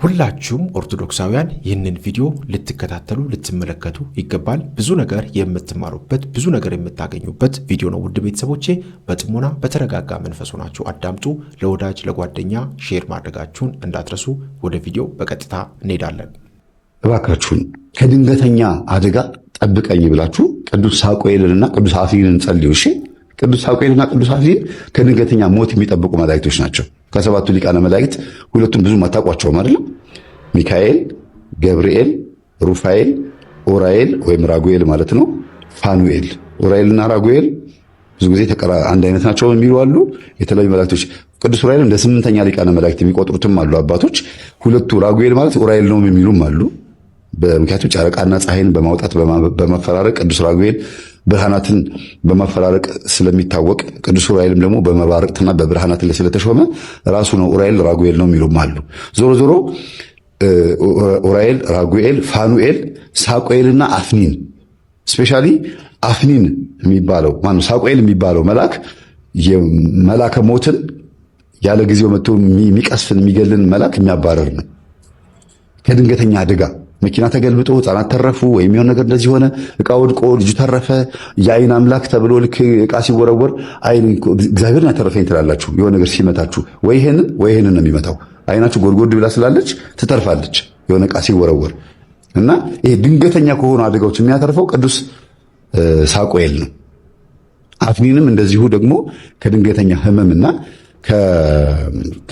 ሁላችሁም ኦርቶዶክሳውያን ይህንን ቪዲዮ ልትከታተሉ ልትመለከቱ ይገባል። ብዙ ነገር የምትማሩበት ብዙ ነገር የምታገኙበት ቪዲዮ ነው። ውድ ቤተሰቦቼ በጥሞና በተረጋጋ መንፈስ ሆናችሁ አዳምጡ። ለወዳጅ ለጓደኛ ሼር ማድረጋችሁን እንዳትረሱ። ወደ ቪዲዮ በቀጥታ እንሄዳለን። እባካችሁን ከድንገተኛ አደጋ ጠብቀኝ ብላችሁ ቅዱስ ሳሙኤልንና ቅዱስ አፍኒንን ጸልዩ። እሺ፣ ቅዱስ ሳሙኤልና ቅዱስ አፍኒን ከድንገተኛ ሞት የሚጠብቁ መላእክቶች ናቸው። ከሰባቱ ሊቃነ መላእክት ሁለቱም ብዙ አታውቋቸውም አይደል? ሚካኤል፣ ገብርኤል፣ ሩፋኤል፣ ኡራኤል ወይም ራጉኤል ማለት ነው። ፋኑኤል። ኡራኤልና ራጉኤል ብዙ ጊዜ አንድ አይነት ናቸው የሚሉ አሉ። የተለያዩ መላእክቶች ቅዱስ ኡራኤል እንደ ስምንተኛ ሊቃነ መላእክት የሚቆጥሩትም አሉ አባቶች። ሁለቱ ራጉኤል ማለት ኡራኤል ነው የሚሉም አሉ። በምክንያቱ ጨረቃና ፀሐይን በማውጣት በመፈራረቅ ቅዱስ ራጉኤል ብርሃናትን በማፈራረቅ ስለሚታወቅ ቅዱስ ኡራኤልም ደግሞ በመባረቅትና በብርሃናት ላይ ስለተሾመ ራሱ ነው ኡራኤል ራጉኤል ነው የሚሉም አሉ። ዞሮ ዞሮ ኡራኤል፣ ራጉኤል፣ ፋኑኤል፣ ሳሙኤልና አፍኒን ስፔሻሊ አፍኒን የሚባለው ማነው ሳሙኤል የሚባለው መልአክ የመላከ ሞትን ያለ ጊዜው መጥቶ የሚቀስፍን የሚገልን መልአክ የሚያባረር ነው። ከድንገተኛ አደጋ መኪና ተገልብጦ ህፃናት ተረፉ ወይም የሆነ ነገር እንደዚህ ሆነ፣ እቃ ወድቆ ልጁ ተረፈ፣ የአይን አምላክ ተብሎ ልክ እቃ ሲወረወር አይን እግዚአብሔርን ያተረፈኝ ትላላችሁ። የሆነ ነገር ሲመታችሁ ወይ ይሄንን ነው የሚመታው። አይናችሁ ጎድጎድ ብላ ስላለች ትተርፋለች የሆነ እቃ ሲወረወር እና ይሄ ድንገተኛ ከሆኑ አደጋዎች የሚያተርፈው ቅዱስ ሳሙኤል ነው። አፍኒንም እንደዚሁ ደግሞ ከድንገተኛ ህመምና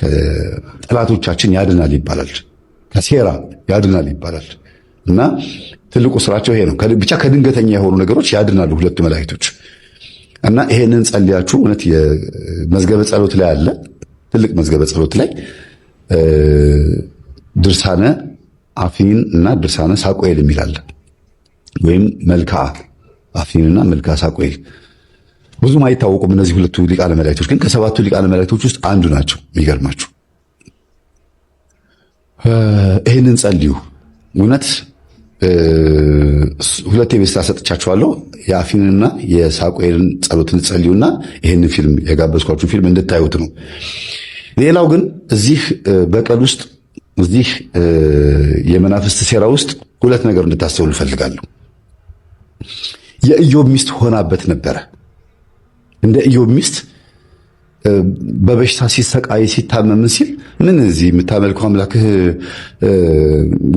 ከጠላቶቻችን ያድናል ይባላል። ከሴራ ያድናል ይባላል እና ትልቁ ስራቸው ይሄ ነው። ብቻ ከድንገተኛ የሆኑ ነገሮች ያድናሉ ሁለቱ መላእክቶች እና ይሄንን ጸልያችሁ እውነት የመዝገበ ጸሎት ላይ አለ። ትልቅ መዝገበ ጸሎት ላይ ድርሳነ አፍኒን እና ድርሳነ ሳሙኤል የሚላል ወይም መልክዓ አፍኒንና መልክዓ ሳሙኤል ብዙም አይታወቁም። እነዚህ ሁለቱ ሊቃነ መላእክቶች ግን ከሰባቱ ሊቃነ መላእክቶች ውስጥ አንዱ ናቸው። የሚገርማችሁ ይህንን ጸልዩ። እውነት ሁለቴ ቤስታ ሰጥቻችኋለሁ። የአፍኒንና የሳሙኤልን ጸሎትን ጸልዩና ይህንን ፊልም የጋበዝኳችሁ ፊልም እንድታዩት ነው። ሌላው ግን እዚህ በቀል ውስጥ እዚህ የመናፍስት ሴራ ውስጥ ሁለት ነገር እንድታስተውሉ እፈልጋለሁ። የኢዮብ ሚስት ሆናበት ነበረ። እንደ ኢዮብ ሚስት በበሽታ ሲሰቃይ ሲታመም ሲል ምን እዚህ የምታመልከው አምላክህ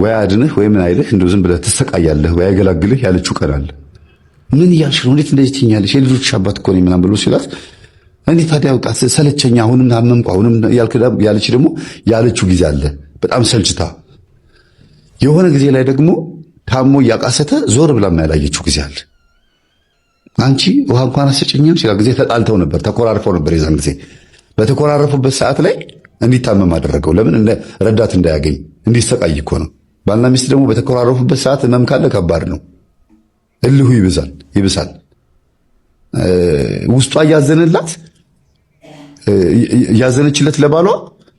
ወይ አድንህ ወይ ምን አይልህ እንደው ዝም ብለህ ትሰቃያለህ ወይ ያገላግልህ ያለችው ቀን አለ። ምን እያልሽ ነው? እንዴት እንደዚህ ትኛለሽ? የልጆች አባት እኮ ነኝ ምናምን ብሎ ሲላት እንዴት ታዲያ በቃ ሰለቸኝ፣ አሁንም ታመምኩ፣ አሁንም ያለች ደግሞ ያለችው ጊዜ አለ። በጣም ሰልችታ የሆነ ጊዜ ላይ ደግሞ ታሞ እያቃሰተ ዞር ብላም ያላየችው ጊዜ አለ። አንቺ ውሃ እንኳን አሰጭኝም ሲላ ጊዜ ተጣልተው ነበር፣ ተኮራርፈው ነበር። የዛን ጊዜ በተኮራረፉበት ሰዓት ላይ እንዲታመም አደረገው። ለምን? ረዳት እንዳያገኝ እንዲሰቃይ እኮ ነው። ባልና ሚስት ደግሞ በተኮራረፉበት ሰዓት ህመም ካለ ከባድ ነው። እልሁ ይብሳል። ውስጧ እያዘነችለት ለባሏ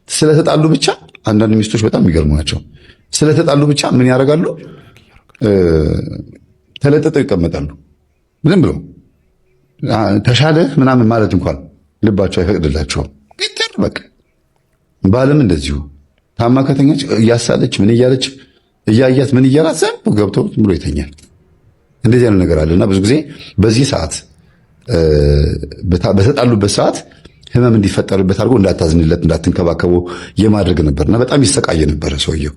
ስለተጣሉ ብቻ አንዳንድ ሚስቶች በጣም የሚገርሙ ናቸው። ስለተጣሉ ብቻ ምን ያደርጋሉ? ተለጥጠው ይቀመጣሉ። ዝም ብሎ ተሻለ ምናምን ማለት እንኳን ልባቸው አይፈቅድላቸውም። ግትር በቃ ባልም እንደዚሁ ታማ ከተኛች እያሳለች ምን እያለች እያያት ምን እያላት ዘንብ ገብቶ ዝም ብሎ ይተኛል። እንደዚህ አይነት ነገር አለና ብዙ ጊዜ በዚህ ሰዓት በተጣሉበት ሰዓት ህመም እንዲፈጠርበት አድርጎ እንዳታዝንለት እንዳትንከባከበው የማድረግ ነበርና በጣም ይሰቃየ ነበረ ሰውየው።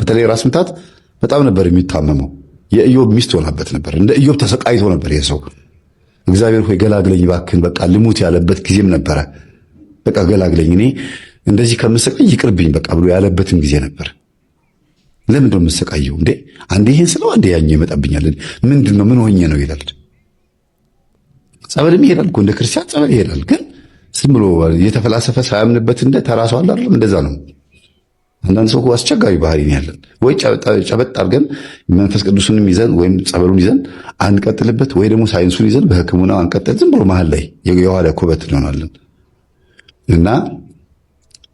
በተለይ ራስ ምታት በጣም ነበር የሚታመመው። የኢዮብ ሚስት ሆናበት ነበር። እንደ ኢዮብ ተሰቃይቶ ነበር የሰው። እግዚአብሔር ሆይ ገላግለኝ እባክህን በቃ ልሙት ያለበት ጊዜም ነበረ። በቃ ገላግለኝ፣ እኔ እንደዚህ ከምሰቃይ ይቅርብኝ በቃ ብሎ ያለበትም ጊዜ ነበር። ለምን ነው የምሰቃየው እንዴ? አንዴ ይሄን ስለው አንዴ ያኛው ይመጣብኛል። ምንድነው? ምን ሆኜ ነው ይላል። ጸበልም ይሄዳል እኮ እንደ ክርስቲያን ጸበል ይሄዳል። ግን ዝም ብሎ የተፈላሰፈ ሳያምንበት እንደ ተራሱ አለ አይደል? እንደዛ ነው። አንዳንድ ሰው አስቸጋሪ ባህሪ ነው ያለን። ወይ ጨበጥ አድርገን መንፈስ ቅዱስንም ይዘን ወይም ጸበሉን ይዘን አንቀጥልበት፣ ወይ ደግሞ ሳይንሱን ይዘን በሕክምናው አንቀጥል። ዝም ብሎ መሀል ላይ የኋላ ኩበት እንሆናለን እና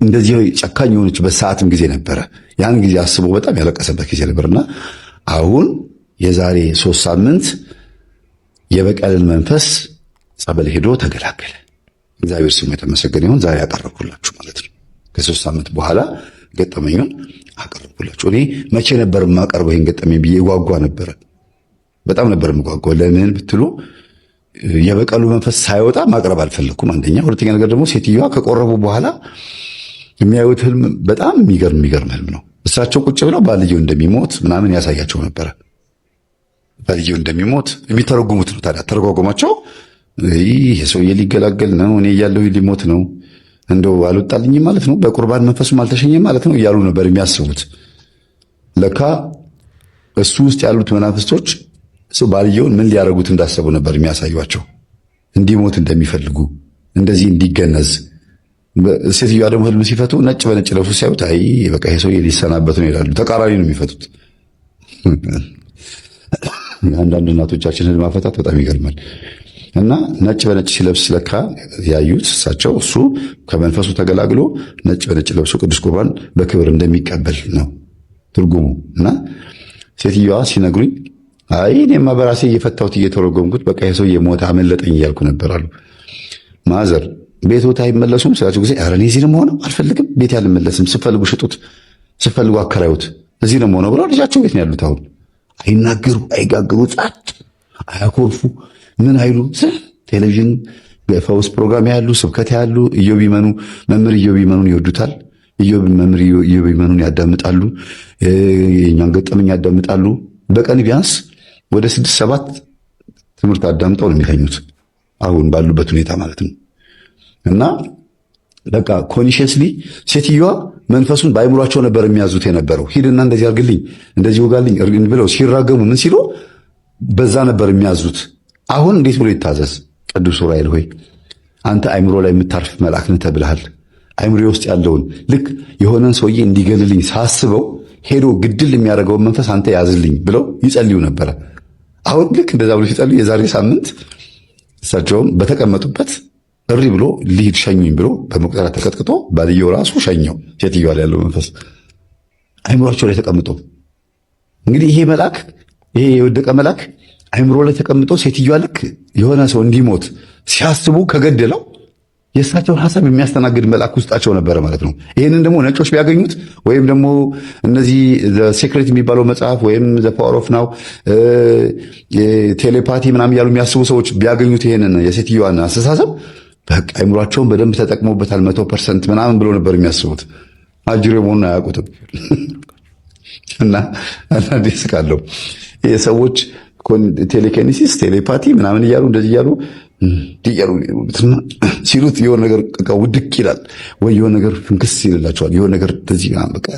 እንደዚህ ጨካኝ የሆነችበት ሰዓትም ጊዜ ነበረ። ያን ጊዜ አስቦ በጣም ያለቀሰበት ጊዜ ነበርና አሁን የዛሬ 3 ሳምንት የበቀልን መንፈስ ጸበል ሄዶ ተገላገለ። እግዚአብሔር ስሙ የተመሰገነ ይሁን። ዛሬ ያቀረብኩላችሁ ማለት ነው። ከ3 ሳምንት በኋላ ገጠመኙን አቀረብኩ። ያቀረብኩላችሁ። እኔ መቼ ነበር የማቀርበው ይሄን ገጠመኝ ብዬ ጓጓ ነበረ። በጣም ነበር የምጓጓው። ለምን ብትሉ የበቀሉ መንፈስ ሳይወጣ ማቅረብ አልፈለኩም። አንደኛ። ሁለተኛ ነገር ደግሞ ሴትዮዋ ከቆረቡ በኋላ የሚያዩት ህልም በጣም የሚገርም ህልም ነው። እሳቸው ቁጭ ብለው ባልየው እንደሚሞት ምናምን ያሳያቸው ነበረ። ባልየው እንደሚሞት የሚተረጉሙት ነው። ታዲያ ተረጓጎማቸው ይህ ሰውዬ ሊገላገል ነው፣ እኔ እያለሁ ሊሞት ነው፣ እንደው አልወጣልኝም ማለት ነው፣ በቁርባን መንፈሱም አልተሸኘም ማለት ነው እያሉ ነበር የሚያስቡት። ለካ እሱ ውስጥ ያሉት መናፍስቶች ባልየውን ምን ሊያደርጉት እንዳሰቡ ነበር የሚያሳዩቸው። እንዲሞት እንደሚፈልጉ፣ እንደዚህ እንዲገነዝ። ሴትዮዋ ደግሞ ህልም ሲፈቱ ነጭ በነጭ ለብሱ ሲያዩት አይ በቃ ይሄ ሰውዬ ሊሰናበት ነው ይላሉ። ተቃራኒ ነው የሚፈቱት። አንዳንድ እናቶቻችን ህልም አፈታት በጣም ይገርማል። እና ነጭ በነጭ ሲለብስ ለካ ያዩት እሳቸው እሱ ከመንፈሱ ተገላግሎ ነጭ በነጭ ለብሶ ቅዱስ ቁርባን በክብር እንደሚቀበል ነው ትርጉሙ። እና ሴትዮዋ ሲነግሩኝ አይ እኔማ በራሴ እየፈታሁት እየተረጎምኩት በቃ ይሄ ሰውዬ ሞተ አመለጠኝ እያልኩ ነበር አሉ። ማዘር ቤቶት አይመለሱም ስላቸው ጊዜ ኧረ እኔ እዚህ ነው የምሆነው፣ አልፈልግም፣ ቤት አልመለስም፣ ስፈልጉ ሽጡት፣ ስፈልጉ አከራዩት፣ እዚህ ነው የምሆነው ብለው ልጃቸው ቤት ነው ያሉት። አሁን አይናገሩ፣ አይጋግሩ፣ ጻጥ አያኮርፉ፣ ምን አይሉ። ቴሌቪዥን በፈውስ ፕሮግራም ያሉ ስብከት ያሉ ኢዮብ ይመኑ መምህር ኢዮብ ይመኑን ይወዱታል። መምህር ኢዮብ ይመኑን ያዳምጣሉ። የእኛን ገጠመኝ ያዳምጣሉ። በቀን ቢያንስ ወደ 6-7 ትምህርት አዳምጠው ነው የሚተኙት አሁን ባሉበት ሁኔታ ማለት ነው። እና በቃ ኮንሺየስሊ ሴትዮዋ መንፈሱን በአይምሯቸው ነበር የሚያዙት የነበረው። ሂድና እንደዚህ አርግልኝ፣ እንደዚህ ወጋልኝ ብለው ሲራገሙ ምን ሲሉ በዛ ነበር የሚያዙት። አሁን እንዴት ብሎ ይታዘዝ? ቅዱስ ዑራኤል ሆይ አንተ አይምሮ ላይ የምታርፍ መልአክ ነህ ተብለሃል። አይምሮ ውስጥ ያለውን ልክ የሆነን ሰውዬ እንዲገልልኝ ሳስበው ሄዶ ግድል የሚያደርገውን መንፈስ አንተ ያዝልኝ ብለው ይጸልዩ ነበረ። አሁን ልክ እንደዛ ብሎ ሲጸልዩ የዛሬ ሳምንት እሳቸውም በተቀመጡበት እሪ ብሎ ሊሄድ ሸኙኝ ብሎ በመቁጠሪያ ተቀጥቅጦ ባልየው ራሱ ሸኘው። ሴትዮዋ ላይ ያለው መንፈስ አይምሯቸው ላይ ተቀምጦ እንግዲህ ይሄ መልአክ ይሄ የወደቀ መልአክ አይምሮ ላይ ተቀምጦ ሴትዮዋ ልክ የሆነ ሰው እንዲሞት ሲያስቡ ከገደለው የእሳቸውን ሐሳብ የሚያስተናግድ መልአክ ውስጣቸው ነበረ ማለት ነው። ይህንን ደግሞ ነጮች ቢያገኙት ወይም ደግሞ እነዚህ ሴክሬት የሚባለው መጽሐፍ ወይም ዘ ፓወር ኦፍ ናው ቴሌፓቲ ምናምን ያሉ የሚያስቡ ሰዎች ቢያገኙት ይሄንን የሴትዮዋን አስተሳሰብ በቃ አይምሯቸውን በደንብ ተጠቅሞበታል 100% ምናምን ብሎ ነበር የሚያስቡት። አጅሬ መሆኑን አያውቁትም። እና አንዳንዴ እስቃለሁ የሰዎች ቴሌኪኔሲስ ቴሌፓቲ ምናምን እያሉ እንደዚህ እያሉ ሲሉት የሆነ ነገር ውድቅ ይላል ወይ የሆነ ነገር ፍንክስ ይልላቸዋል። የሆነ ነገር እንደዚህ በቃ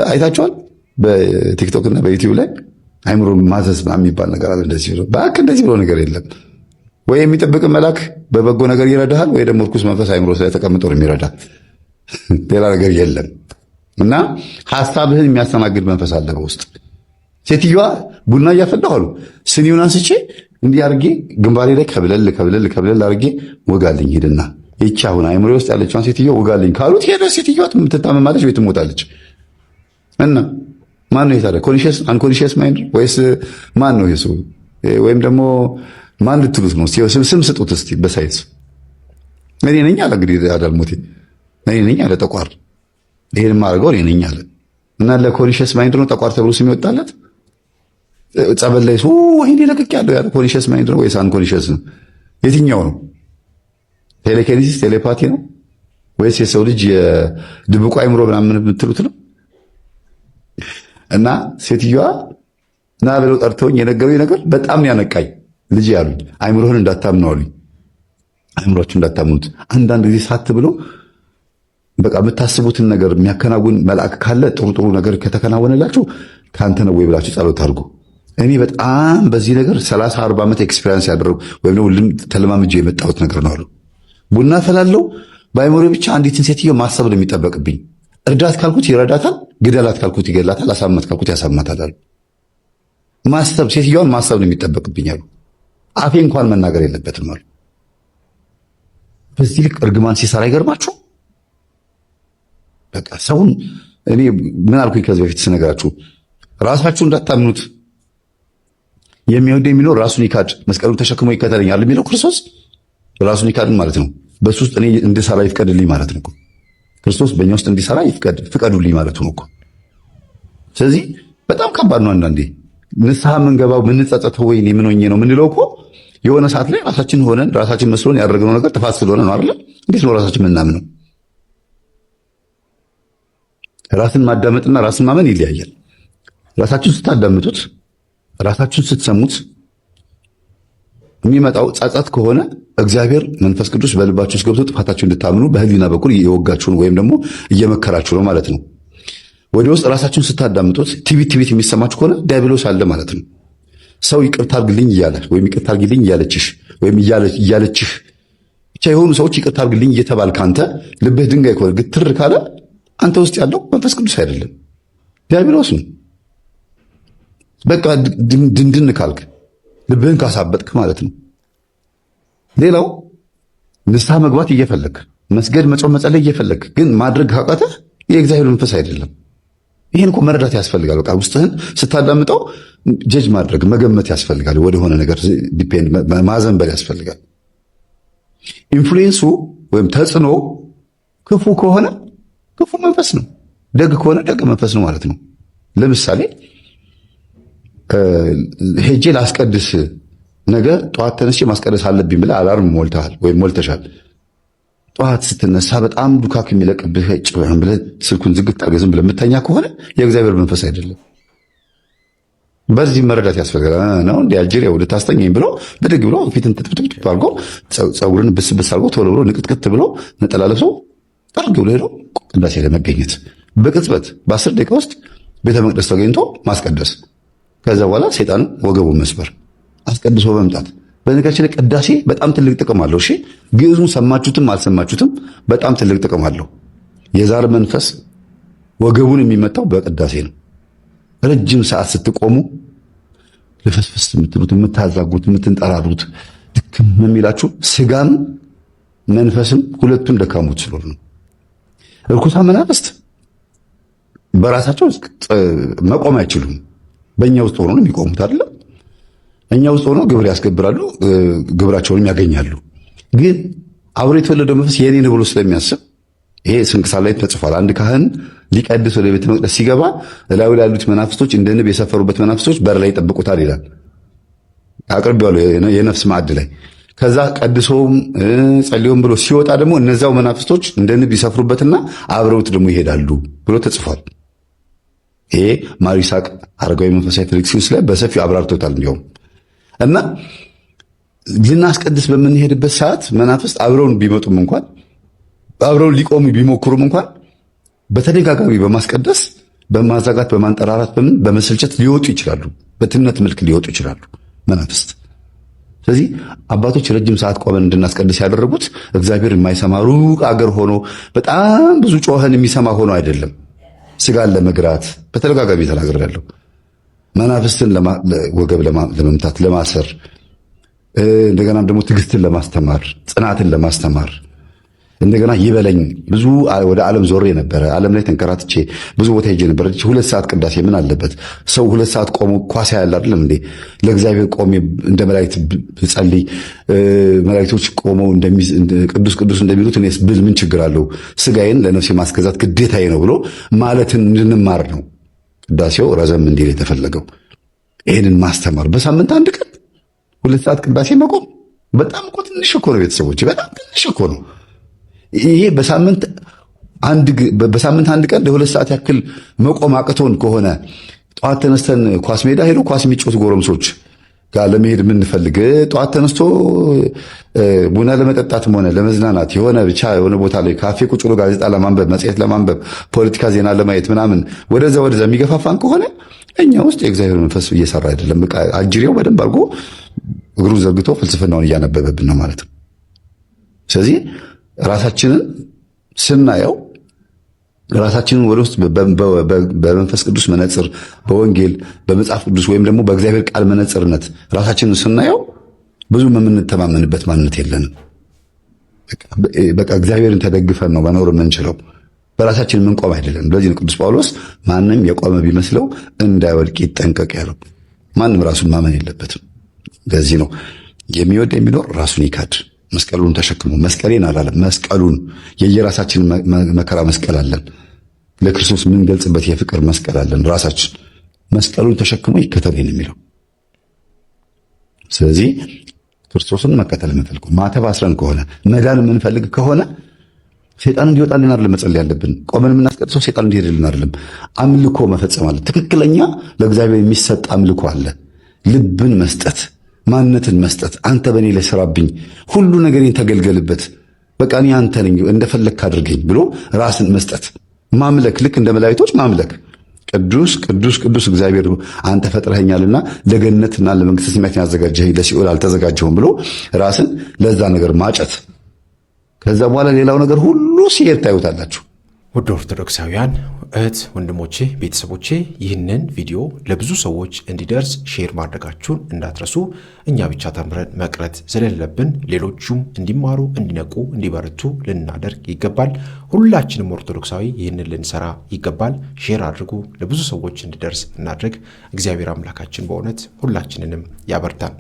አይታችኋል። በቲክቶክ እና በዩቲዩብ ላይ አይምሮ ማዘዝ የሚባል ነገር አለ። እንደዚህ ብሎ በቃ እንደዚህ ብሎ ነገር የለም። ወይ የሚጠብቅ መልአክ በበጎ ነገር ይረዳሃል፣ ወይ ደግሞ ርኩስ መንፈስ አይምሮ ላይ ተቀምጦ ነው የሚረዳ። ሌላ ነገር የለም። እና ሐሳብህን የሚያስተናግድ መንፈስ አለ በውስጥ። ሴትዮዋ ቡና እያፈላሁ አሉ ስኒውን አንስቼ እንዲህ አድርጌ ግንባሬ ላይ ከብለል አድርጌ ወጋልኝ ሂድና ይቺ አሁን አይምሮ ውስጥ ያለችዋን ሴትዮ ወጋልኝ ካሉት ሄደ። ሴትዮዋ ትታመማለች ወይ ትሞታለች። እና ማን ነው የታዲያ ኮንሺየስ አንኮንሺየስ ማይንድ ወይስ ማን ነው ይሱ? ወይም ደግሞ ማን ልትሉት ነው? ስም ስጡት እስቲ በሳይንስ። እኔ ነኝ አለ እንግዲህ አዳልሞቴ እኔ ነኝ አለ ጠቋር። ይሄን ማድረገው እኔ ነኝ አለ እና ለኮንሺየስ ማይንድ ነው ጠቋር ተብሎ ስም ይወጣለት። ጸበል ላይ ወይኔ ለቅቅ ያለው ያለ ኮንሺየስ ማይንድ ነው ወይስ አንኮንሺየስ ነው? የትኛው ነው? ቴሌኪኔሲስ ቴሌፓቲ ነው ወይስ የሰው ልጅ የድብቁ አይምሮ ምናምን የምትሉት ነው? እና ሴትዮዋ ና ብለው ጠርተውኝ የነገሩኝ ነገር በጣም ያነቃኝ። ልጅ ያሉኝ አይምሮህን እንዳታምነው አሉኝ። አይምሮአችሁ እንዳታምኑት። አንዳንድ ጊዜ ሳት ብሎ በቃ የምታስቡትን ነገር የሚያከናውን መልአክ ካለ ጥሩ ነገር ከተከናወነላችሁ ከአንተ ነው ወይ ብላችሁ ጸሎት አድርጉ። እኔ በጣም በዚህ ነገር 30-40 ዓመት ኤክስፒሪየንስ ያደረጉ ወይም ደግሞ ተለማምጄ የመጣሁት ነገር ነው አሉ። ቡና ፈላለው በአይምሮ ብቻ አንዲትን ሴትዮ ማሰብ ነው የሚጠበቅብኝ። እርዳት ካልኩት ይረዳታል፣ ግደላት ካልኩት ይገላታል፣ አሳመት ካልኩት ያሳማታል አሉ። ማሰብ ሴትዮዋን ማሰብ ነው የሚጠበቅብኝ አሉ። አፌ እንኳን መናገር የለበትም አሉ። በዚህ ልክ እርግማን ሲሰራ ይገርማችሁ። በቃ ሰውን እኔ ምን አልኩኝ ከዚህ በፊት ስነግራችሁ፣ ራሳችሁ እንዳታምኑት። የሚወድ የሚኖር ራሱን ይካድ መስቀሉን ተሸክሞ ይከተለኛል የሚለው ክርስቶስ ራሱን ይካድን ማለት ነው። በሱ ውስጥ እኔ እንድሰራ ይፍቀድልኝ ማለት ነው። ክርስቶስ በእኛ ውስጥ እንዲሰራ ፍቀዱልኝ ማለት ነው እኮ። ስለዚህ በጣም ከባድ ነው። አንዳንዴ ንስሐ የምንገባው የምንጸጸተው ወይ ምን ሆኜ ነው የምንለው እኮ የሆነ ሰዓት ላይ ራሳችን ሆነን ራሳችን መስሎን ያደረግነው ነገር ጥፋት ስለሆነ ነው አይደል? እንዴት ነው ራሳችን የምናምነው? ራስን ማዳመጥና ራስን ማመን ይለያያል። ራሳችሁን ስታዳምጡት፣ ራሳችሁን ስትሰሙት የሚመጣው ጸጸት ከሆነ እግዚአብሔር መንፈስ ቅዱስ በልባችሁ ውስጥ ገብቶ ጥፋታችሁ እንድታምኑ በህሊና በኩል እየወጋችሁ ነው ወይም ደግሞ እየመከራችሁ ነው ማለት ነው። ወደ ውስጥ ራሳችሁን ስታዳምጡት ትቢት የሚሰማችሁ ከሆነ ዲያብሎስ አለ ማለት ነው። ሰው ይቅርታ አድርግልኝ እያለ ወይም ይቅርታ አድርግልኝ እያለችሽ ወይም እያለችህ ብቻ የሆኑ ሰዎች ይቅርታ አድርግልኝ እየተባልክ አንተ ልብህ ድንጋይ ከሆነ ግትር ካለ አንተ ውስጥ ያለው መንፈስ ቅዱስ አይደለም ዲያብሎስ ነው። በቃ ድንድን ካልክ ልብህን ካሳበጥክ ማለት ነው። ሌላው ንስሐ መግባት እየፈለግ መስገድ፣ መጾም፣ መጸለይ እየፈለግ ግን ማድረግ ካቃተህ የእግዚአብሔር መንፈስ አይደለም። ይሄን እኮ መረዳት ያስፈልጋል። በቃ ውስጥህን ስታዳምጠው ጀጅ ማድረግ መገመት ያስፈልጋል። ወደሆነ ነገር ዲፔንድ ማዘንበል ያስፈልጋል። ኢንፍሉዌንሱ ወይም ተጽዕኖ ክፉ ከሆነ ክፉ መንፈስ ነው፣ ደግ ከሆነ ደግ መንፈስ ነው ማለት ነው። ለምሳሌ ሄጄ ላስቀድስ ነገ ጠዋት ተነስቼ ማስቀደስ አለብኝ ብለህ አላርም ሞልተሃል ወይም ሞልተሻል። ጠዋት ስትነሳ በጣም ዱካክ የሚለቅብህ ጭብህን ብለህ ስልኩን ዝግት አድርገህ ዝም ብለህ የምተኛ ከሆነ የእግዚአብሔር መንፈስ አይደለም። በዚህ መረዳት ያስፈልጋል። ነው እንደ አልጄሪያው ልታስተኛኝ ብሎ ብድግ ብሎ ፊትን ትጥብጥብ አድርጎ ፀጉርን ብስብስ አድርጎ ቶሎ ብሎ ንቅጥቅጥ ብሎ ነጠላ ለብሶ ጠርግ ብሎ ሄዶ ቅዳሴ ለመገኘት በቅጽበት በ10 ደቂቃ ውስጥ ቤተ መቅደስ ተገኝቶ ማስቀደስ። ከዛ በኋላ ሰይጣን ወገቡን መስበር አስቀድሶ መምጣት። በነገራችን ላይ ቅዳሴ በጣም ትልቅ ጥቅም አለው። እሺ ግዕዙን ሰማችሁትም አልሰማችሁትም በጣም ትልቅ ጥቅም አለው። የዛር መንፈስ ወገቡን የሚመታው በቅዳሴ ነው። ረጅም ሰዓት ስትቆሙ ልፍስፍስ የምትሉት የምታዛጉት የምትንጠራሩት ድክም የሚላችሁ ስጋም መንፈስም ሁለቱም ደካሞች ስለሆኑ ነው። እርኩሳን መናፍስት በራሳቸው መቆም አይችሉም። በእኛ ውስጥ ሆኖ ነው የሚቆሙት አይደል? እኛ ውስጥ ሆኖ ግብር ያስገብራሉ፣ ግብራቸውንም ያገኛሉ። ግን አብሮ የተወለደው መንፈስ የኔ ነው ብሎ ስለሚያስብ ይሄ ስንክሳር ላይ ተጽፏል። አንድ ካህን ሊቀድስ ወደ ቤተ መቅደስ ሲገባ እላዩ ላይ ያሉት መናፍስቶች እንደ ንብ የሰፈሩበት መናፍስቶች በር ላይ ይጠብቁታል ይላል። አቅርቤዋለሁ የነፍስ ማዕድ ላይ። ከዛ ቀድሶም ጸልዮም ብሎ ሲወጣ ደግሞ እነዛው መናፍስቶች እንደ ንብ ይሰፍሩበትና አብረውት ደግሞ ይሄዳሉ ብሎ ተጽፏል። ይሄ ማር ይስሐቅ አረጋዊ መንፈሳዊ ፊልክስዩስ ላይ በሰፊው አብራርቶታል። እንዲሁም እና ልናስቀድስ በምንሄድበት ሰዓት መናፍስት አብረውን ቢመጡም እንኳን አብረውን ሊቆሙ ቢሞክሩም እንኳን በተደጋጋሚ በማስቀደስ በማዛጋት በማንጠራራት በመሰልቸት ሊወጡ ይችላሉ። በትነት መልክ ሊወጡ ይችላሉ መናፍስት። ስለዚህ አባቶች ረጅም ሰዓት ቆመን እንድናስቀድስ ያደረጉት እግዚአብሔር የማይሰማ ሩቅ አገር ሆኖ በጣም ብዙ ጮኸን የሚሰማ ሆኖ አይደለም። ስጋን ለመግራት በተደጋጋሚ ተናግሬያለሁ። መናፍስትን ወገብ ለመምታት ለማሰር፣ እንደገናም ደግሞ ትዕግስትን ለማስተማር፣ ጽናትን ለማስተማር እንደገና ይበለኝ ብዙ ወደ ዓለም ዞሬ ነበረ። ዓለም ላይ ተንከራትቼ ብዙ ቦታ ሄጄ ነበር። 2 ሰዓት ቅዳሴ ምን አለበት? ሰው 2 ሰዓት ቆሞ ኳስ ያያል አይደለም እንዴ? ለእግዚአብሔር ቆሜ እንደ መላእክት ብጸልይ መላእክቶች ቆመው ቅዱስ ቅዱስ እንደሚሉት እኔስ ብል ምን ችግር አለው? ስጋዬን ለነፍሴ ማስገዛት ግዴታዬ ነው ብሎ ማለትን እንድንማር ነው ቅዳሴው ረዘም እንዲል የተፈለገው። ይህንን ማስተማር በሳምንት 1 ቀን 2 ሰዓት ቅዳሴ መቆም በጣም እኮ ትንሽ እኮ ነው ቤተሰቦች፣ በጣም ትንሽ እኮ ነው። ይሄ በሳምንት አንድ ቀን ለ2 ሰዓት ያክል መቆም አቅቶን ከሆነ ጠዋት ተነስተን ኳስ ሜዳ ሄዶ ኳስ የሚጮቱ ጎረምሶች ጋር ለመሄድ የምንፈልግ ጠዋት ተነስቶ ቡና ለመጠጣትም ሆነ ለመዝናናት የሆነ ቦታ ላይ ካፌ ቁጭ ብሎ ጋዜጣ ለማንበብ መጽሔት ለማንበብ ፖለቲካ ዜና ለማየት ምናምን ወደዛ የሚገፋፋን ከሆነ እኛ ውስጥ የእግዚአብሔር መንፈስ እየሰራ አይደለም። በቃ አጅሬው በደንብ አድርጎ እግሩን ዘርግቶ ፍልስፍናውን እያነበበብን ነው ማለት ነው። ስለዚህ ራሳችንን ስናየው ራሳችንን ወደ ውስጥ በመንፈስ ቅዱስ መነጽር፣ በወንጌል በመጽሐፍ ቅዱስ ወይም ደግሞ በእግዚአብሔር ቃል መነጽርነት ራሳችንን ስናየው ብዙ የምንተማመንበት ማንነት የለንም። በቃ እግዚአብሔርን ተደግፈን ነው መኖር የምንችለው፣ በራሳችን የምንቆም አይደለም። ለዚህ ነው ቅዱስ ጳውሎስ ማንም የቆመ ቢመስለው እንዳይወድቅ ይጠንቀቅ ያለው። ማንም ራሱን ማመን የለበትም። ለዚህ ነው የሚወድ የሚኖር ራሱን ይካድ፣ መስቀሉን ተሸክሞ መስቀሌን አላለም፣ መስቀሉን የየራሳችን መከራ መስቀል አለን። ለክርስቶስ የምንገልጽበት የፍቅር መስቀል አለን። ራሳችን መስቀሉን ተሸክሞ ይከተለኝ የሚለው። ስለዚህ ክርስቶስን መከተል የምንፈልግ ማተብ አስረን ከሆነ መዳን የምንፈልግ ከሆነ ሰይጣን እንዲወጣልን አይደለም መጸለይ ያለብን። ቆመን የምናስቀድሰው ሰይጣን እንዲሄድልን አይደለም። አምልኮ መፈጸም አለ። ትክክለኛ ለእግዚአብሔር የሚሰጥ አምልኮ አለ። ልብን መስጠት፣ ማንነትን መስጠት። አንተ በእኔ ላይ ስራብኝ፣ ሁሉ ነገሬን ተገልገልበት፣ በቃ እኔ አንተ ነኝ፣ እንደፈለግክ አድርገኝ ብሎ ራስን መስጠት፣ ማምለክ። ልክ እንደ መላእክቶች ማምለክ። ቅዱስ ቅዱስ ቅዱስ እግዚአብሔር አንተ ፈጥረኸኛልና ለገነትና ለመንግሥተ ሰማያት ያዘጋጀኸኝ ለሲኦል አልተዘጋጀሁም ብሎ ራስን ለዛ ነገር ማጨት። ከዛ በኋላ ሌላው ነገር ሁሉ ሲሄድ ታዩታላችሁ። ውድ ኦርቶዶክሳውያን እህት ወንድሞቼ፣ ቤተሰቦቼ ይህንን ቪዲዮ ለብዙ ሰዎች እንዲደርስ ሼር ማድረጋችሁን እንዳትረሱ። እኛ ብቻ ተምረን መቅረት ስለሌለብን ሌሎቹም እንዲማሩ፣ እንዲነቁ፣ እንዲበረቱ ልናደርግ ይገባል። ሁላችንም ኦርቶዶክሳዊ ይህንን ልንሰራ ይገባል። ሼር አድርጉ፣ ለብዙ ሰዎች እንዲደርስ እናድርግ። እግዚአብሔር አምላካችን በእውነት ሁላችንንም ያበርታን።